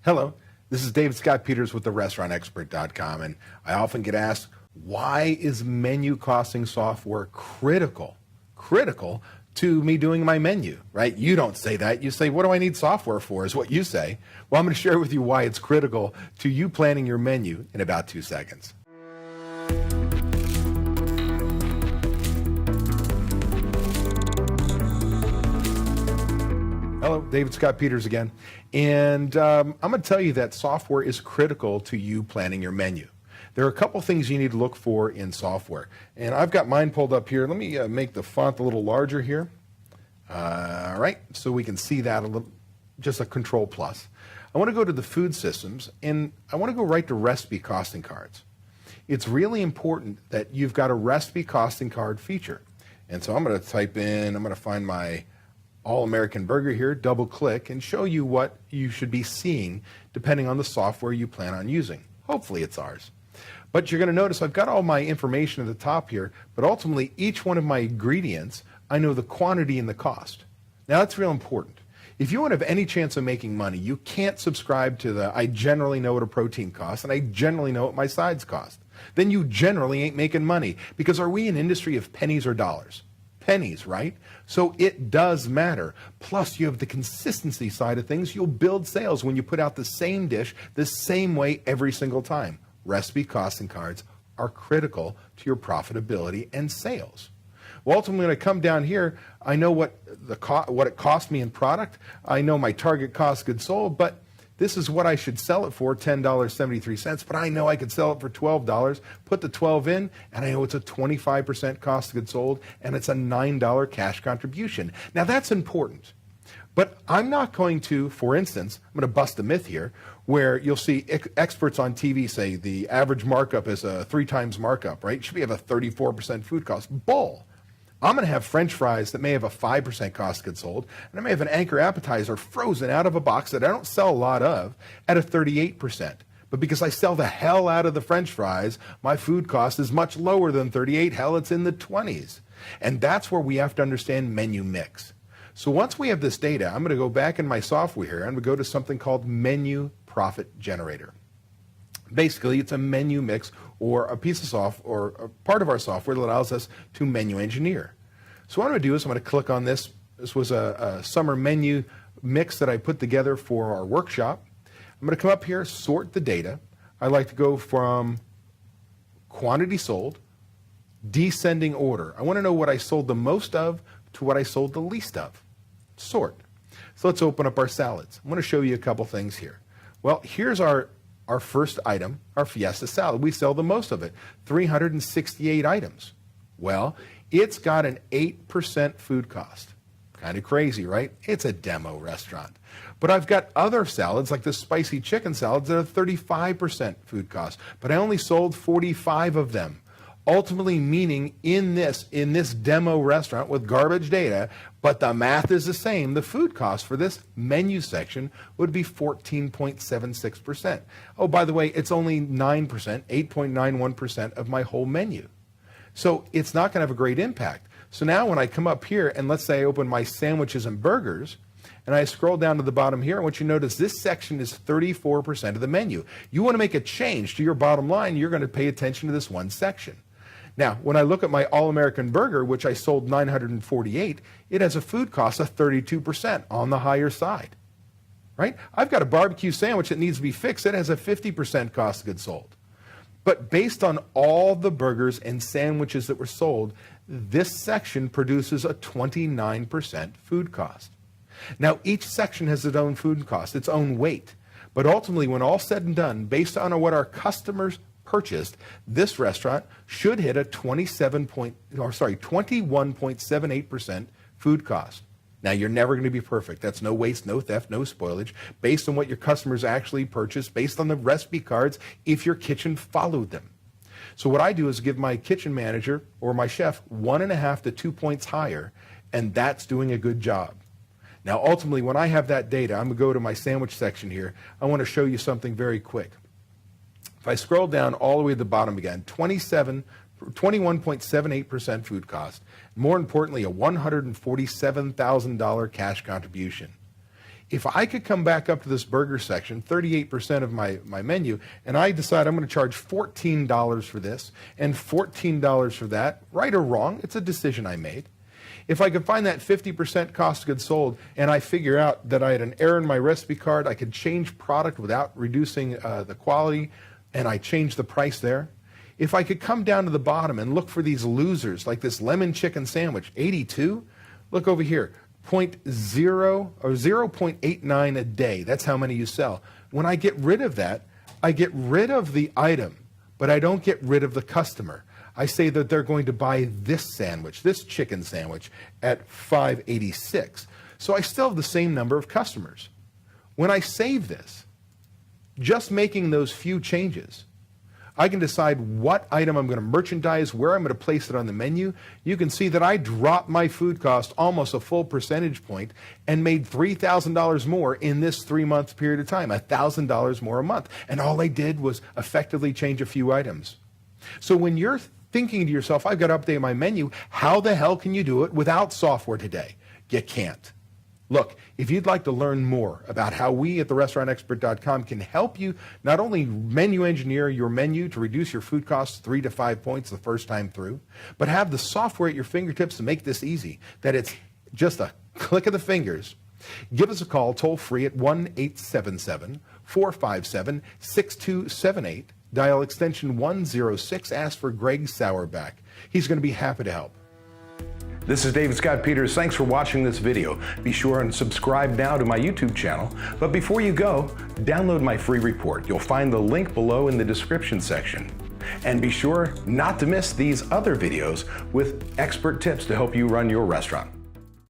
Hello, this is David Scott Peters with therestaurantexpert.com, and I often get asked, why is menu costing software critical to me doing my menu, right? You don't say that. You say, what do I need software for, is what you say. Well, I'm going to share with you why it's critical to you planning your menu in about 2 seconds. Hello, David Scott Peters again. And I'm going to tell you that software is critical to you planning your menu. There are a couple things you need to look for in software. And I've got mine pulled up here. Let me make the font a little larger here. All right, so we can see that a little, just a Control Plus. I want to go to the food systems, and I want to go right to recipe costing cards. It's really important that you've got a recipe costing card feature. And so I'm going to type in, I'm going to find my All-American Burger here, double click, and show you what you should be seeing depending on the software you plan on using. Hopefully it's ours. But you're going to notice I've got all my information at the top here, but ultimately each one of my ingredients, I know the quantity and the cost. Now that's real important. If you want to have any chance of making money, you can't subscribe to the I generally know what a protein costs and I generally know what my sides cost. Then you generally ain't making money, because are we an industry of pennies or dollars? Pennies, right? So it does matter. Plus, you have the consistency side of things. You'll build sales when you put out the same dish the same way every single time. Recipe costing cards are critical to your profitability and sales. Well, ultimately, when I come down here, I know what it cost me in product. I know my target cost goods sold, but this is what I should sell it for, $10.73, but I know I could sell it for $12, put the 12 in, and I know it's a 25% cost of goods sold, and it's a $9 cash contribution. Now, that's important. But I'm not going to, for instance, I'm going to bust a myth here, where you'll see experts on TV say the average markup is a 3 times markup, right? Should we have a 34% food cost? Bull. I'm going to have French fries that may have a 5% cost of goods sold, and I may have an anchor appetizer frozen out of a box that I don't sell a lot of at a 38%. But because I sell the hell out of the French fries, my food cost is much lower than 38. Hell, it's in the 20s. And that's where we have to understand menu mix. So once we have this data, I'm going to go back in my software here. I'm going to go to something called Menu Profit Generator. Basically, it's a menu mix or a piece of software or a part of our software that allows us to menu engineer. So what I'm going to do is I'm going to click on this. This was a summer menu mix that I put together for our workshop. I'm going to come up here, sort the data. I like to go from quantity sold, descending order. I want to know what I sold the most of to what I sold the least of. Sort. So let's open up our salads. I'm going to show you a couple things here. Well, here's our first item, our Fiesta salad. We sell the most of it, 368 items. Well, it's got an 8% food cost. Kind of crazy, right? It's a demo restaurant. But I've got other salads, like the spicy chicken salads, that are 35% food cost. But I only sold 45 of them. Ultimately meaning in this demo restaurant with garbage data, but the math is the same, the food cost for this menu section would be 14.76%. Oh, by the way, it's only 9%, 8.91% of my whole menu. So it's not going to have a great impact. So now when I come up here and let's say I open my sandwiches and burgers, and I scroll down to the bottom here, and what you notice, this section is 34% of the menu. You want to make a change to your bottom line, you're going to pay attention to this one section. Now, when I look at my All-American Burger, which I sold 948, it has a food cost of 32% on the higher side, right? I've got a barbecue sandwich that needs to be fixed. It has a 50% cost of goods sold. But based on all the burgers and sandwiches that were sold, this section produces a 29% food cost. Now, each section has its own food cost, its own weight. But ultimately, when all said and done, based on what our customers purchased, this restaurant should hit a 21.78% food cost. Now, you're never going to be perfect. That's no waste, no theft, no spoilage, based on what your customers actually purchased, based on the recipe cards, if your kitchen followed them. So what I do is give my kitchen manager or my chef 1.5 to 2 points higher, and that's doing a good job. Now, ultimately, when I have that data, I'm going to go to my sandwich section here. I want to show you something very quick. If I scroll down all the way to the bottom again, 21.78% food cost. More importantly, a $147,000 cash contribution. If I could come back up to this burger section, 38% of my menu, and I decide I'm going to charge $14 for this and $14 for that, right or wrong, it's a decision I made. If I could find that 50% cost of goods sold and I figure out that I had an error in my recipe card, I could change product without reducing the quality, and I change the price there. If I could come down to the bottom and look for these losers, like this lemon chicken sandwich, 82, look over here, 0.0 or 0.89 a day. That's how many you sell. When I get rid of that, I get rid of the item, but I don't get rid of the customer. I say that they're going to buy this sandwich, this chicken sandwich, at $5.86. So I still have the same number of customers. When I save this, just making those few changes, I can decide what item I'm going to merchandise, where I'm going to place it on the menu. You can see that I dropped my food cost almost a full percentage point and made $3,000 more in this 3-month period of time, $1,000 more a month. And all I did was effectively change a few items. So when you're thinking to yourself, I've got to update my menu, how the hell can you do it without software today? You can't. Look, if you'd like to learn more about how we at therestaurantexpert.com can help you not only menu engineer your menu to reduce your food costs 3 to 5 points the first time through, but have the software at your fingertips to make this easy, that it's just a click of the fingers, give us a call toll free at 1-877-457-6278. Dial extension 106, ask for Greg Sauerback. He's going to be happy to help. This is David Scott Peters. Thanks for watching this video. Be sure and subscribe now to my YouTube channel. But before you go, download my free report. You'll find the link below in the description section. And be sure not to miss these other videos with expert tips to help you run your restaurant.